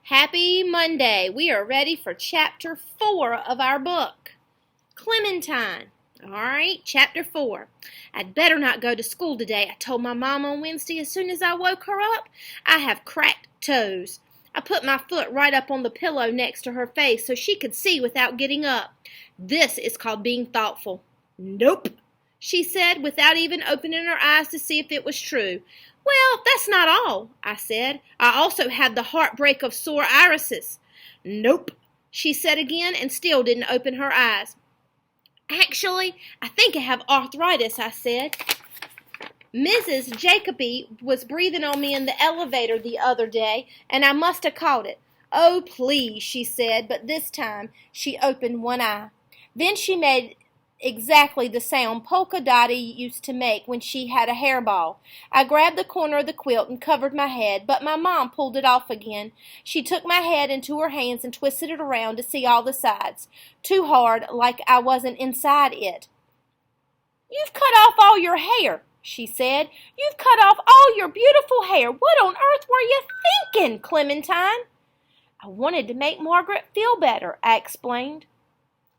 Happy Monday. We are ready for chapter 4 of our book, Clementine. All right, chapter 4. I'd better not go to school today, I told my mom on Wednesday as soon as I woke her up. I have cracked toes. I put my foot right up on the pillow next to her face so she could see without getting up. This is called being thoughtful. Nope, she said, without even opening her eyes to see if it was true. Well, that's not all, I said. I also had the heartbreak of sore irises. Nope, she said again, and still didn't open her eyes. Actually, I think I have arthritis, I said. Mrs. Jacoby was breathing on me in the elevator the other day, and I must have caught it. Oh, please, she said, but this time she opened one eye. Then she made exactly the sound Polka Dotty used to make when she had a hairball. I grabbed the corner of the quilt and covered my head, but my mom pulled it off again. She took my head into her hands and twisted it around to see all the sides. Too hard, like I wasn't inside it. "You've cut off all your hair," she said. "You've cut off all your beautiful hair. What on earth were you thinking, Clementine?" "I wanted to make Margaret feel better," I explained.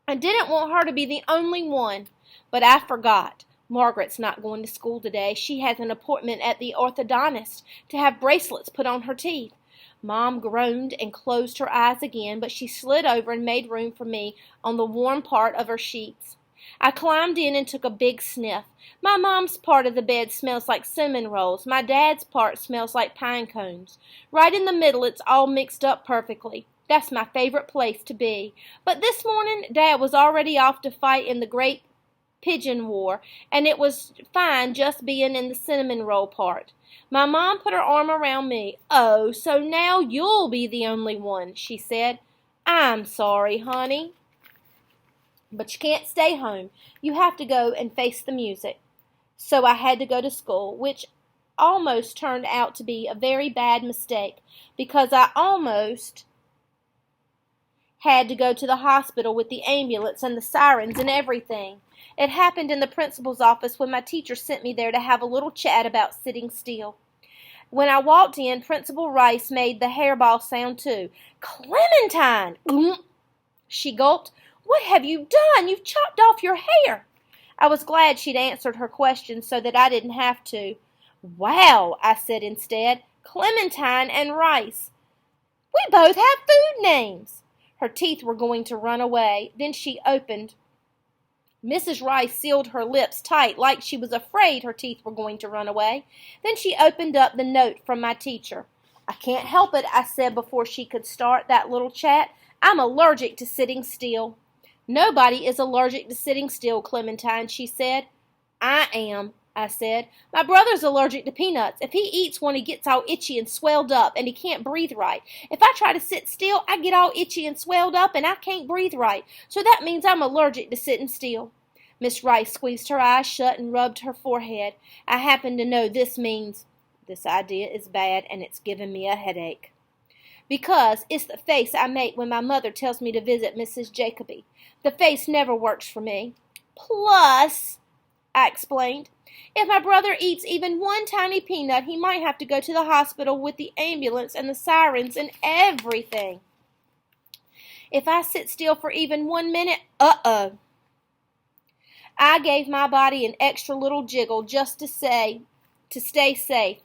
"I didn't want her to be the only one. But I forgot. Margaret's not going to school today. She has an appointment at the orthodontist to have bracelets put on her teeth." Mom groaned and closed her eyes again, but she slid over and made room for me on the warm part of her sheets. I climbed in and took a big sniff. My mom's part of the bed smells like cinnamon rolls. My dad's part smells like pine cones. Right in the middle, it's all mixed up perfectly. That's my favorite place to be. But this morning, Dad was already off to fight in the Great Pigeon War, and it was fine just being in the cinnamon roll part. My mom put her arm around me. "Oh, so now you'll be the only one," she said. "I'm sorry, honey. But you can't stay home. You have to go and face the music." So I had to go to school, which almost turned out to be a very bad mistake, because I almost had to go to the hospital with the ambulance and the sirens and everything. It happened in the principal's office when my teacher sent me there to have a little chat about sitting still. When I walked in, Principal Rice made the hairball sound too. "Clementine!" She gulped. "What have you done? You've chopped off your hair." I was glad she'd answered her question so that I didn't have to. "Wow," I said instead. "Clementine and Rice. We both have food names." Her teeth were going to run away. Then she opened. Mrs. Rice sealed her lips tight like she was afraid her teeth were going to run away. Then she opened up the note from my teacher. "I can't help it," I said before she could start that little chat. "I'm allergic to sitting still." "Nobody is allergic to sitting still, Clementine," she said. "I am," I said. "My brother's allergic to peanuts. If he eats one, he gets all itchy and swelled up, and he can't breathe right. If I try to sit still, I get all itchy and swelled up, and I can't breathe right. So that means I'm allergic to sitting still." Miss Rice squeezed her eyes shut and rubbed her forehead. "I happen to know this means this idea is bad, and it's giving me a headache. Because it's the face I make when my mother tells me to visit Mrs. Jacoby. The face never works for me. Plus," I explained, "if my brother eats even one tiny peanut, he might have to go to the hospital with the ambulance and the sirens and everything. If I sit still for even 1 minute, uh-oh." I gave my body an extra little jiggle just to stay safe.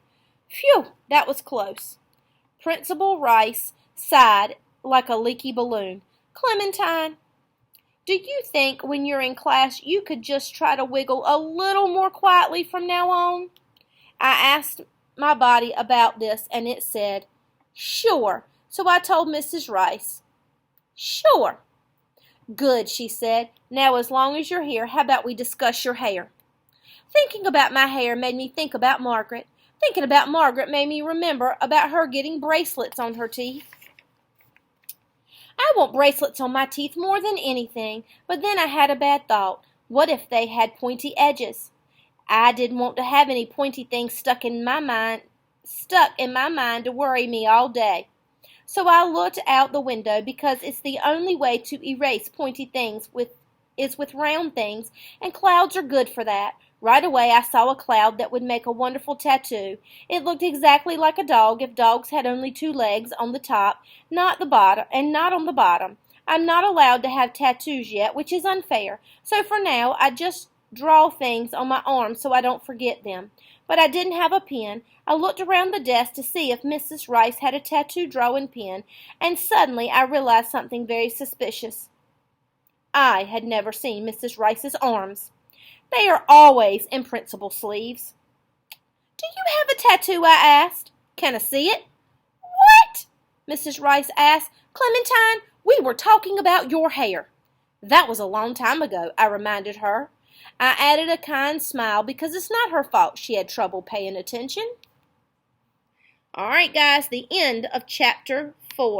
Phew, that was close. Principal Rice sighed like a leaky balloon. "Clementine, do you think when you're in class you could just try to wiggle a little more quietly from now on?" I asked my body about this, and it said, "Sure." So I told Mrs. Rice. "Sure." "Good," she said. "Now, as long as you're here, how about we discuss your hair?" Thinking about my hair made me think about Margaret. Thinking about Margaret made me remember about her getting bracelets on her teeth. I want bracelets on my teeth more than anything, but then I had a bad thought. What if they had pointy edges? I didn't want to have any pointy things stuck in my mind to worry me all day. So I looked out the window because it's the only way to erase pointy things with round things, and clouds are good for that. Right away I saw a cloud that would make a wonderful tattoo. It looked exactly like a dog if dogs had only 2 legs on the top, not the bottom, and not on the bottom. I'm not allowed to have tattoos yet, which is unfair. So for now, I just draw things on my arms so I don't forget them. But I didn't have a pen. I looked around the desk to see if Mrs. Rice had a tattoo drawing pen, and suddenly I realized something very suspicious. I had never seen Mrs. Rice's arms. They are always in principal sleeves. "Do you have a tattoo?" I asked. "Can I see it?" "What?" Mrs. Rice asked. "Clementine, we were talking about your hair." "That was a long time ago," I reminded her. I added a kind smile because it's not her fault she had trouble paying attention. All right, guys, the end of chapter